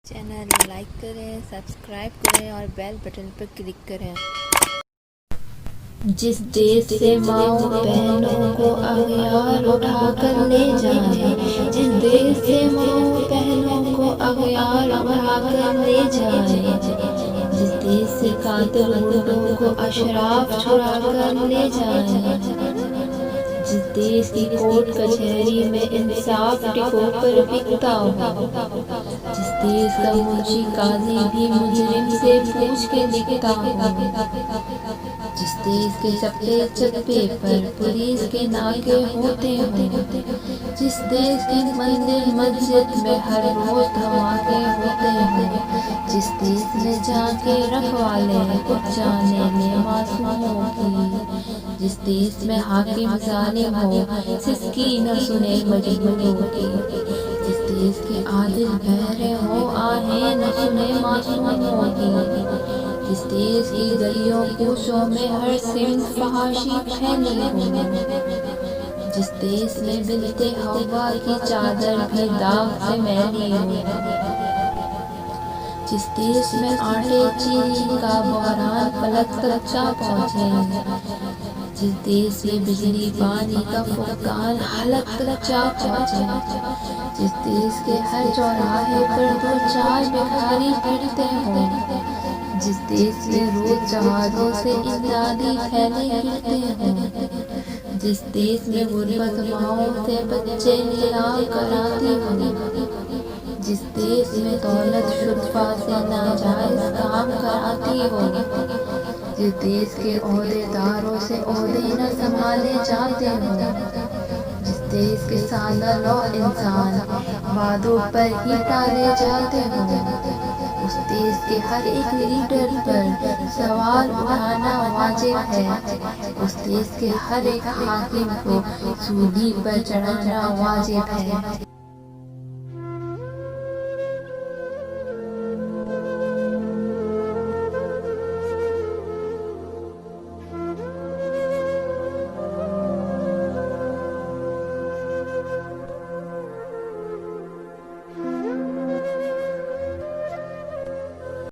Channel like करें, subscribe करें और बेल बटन पर क्लिक करें। जिस देश से माओ बहनों को अगयार उठा कर ले जाए, जिस देश से माओ बहनों को अगयार उठा कर ले जाए, जिस देश से कातिल गुंडों को अशराफ छुड़ा कर ले जाए, जिस देश की कोर्ट कचहरी में इंसाफ टिकों पर बिकता हो, जिस देश का मुंशी काजी भी मुजरिम से पूछ के लिखता हो, जिस देश के चप्पे चप्पे पर पुलिस के नाके होते हो, जिस देश के मंदिर मस्जिद में हर रोज धमाके होते हो, जिस देश में जाके रखवाले कुछ जाने ले मासूमों की, जिस देश में हाकिम जालिम हो सिसकी न सुने मजबूरों की, जिस देश के आदिल बहरे हो आहें न सुने मासूमों की, जिस देश की गलियों कोसों में हर सिंह फहाशी फैली हो, जिस देश में बिनते हवा की चादर भी दाग से मैली हो, जिस देश में आटे चीनी का बहरान पलक तक जा पहुँचे, जिस देश में बिजली पानी का फुकदान हलक तक जा पहुँचे, जिस देश के हर चौराहे पर दो चार भिखारी फिरते हों, जिस देश में रोज जहाजों से इमदादी फैले गिरते हों, जिस देश में गुर्बत माओं से बच्चे नीलाम कराते हों, जिस देश में दौलत शुद्फा से नाजायज काम कराती हो, जिस देश के ओहदेदारों से ओहदे न संभाले जाते हो, जिस देश के सादल और इंसान वादों पर ही टाले जाते हो, उस देश के हर एक लीडर पर सवाल उठाना वाजिब है, उस देश के हर एक हाकिम को सूली पर चढ़ाना वाजिब है।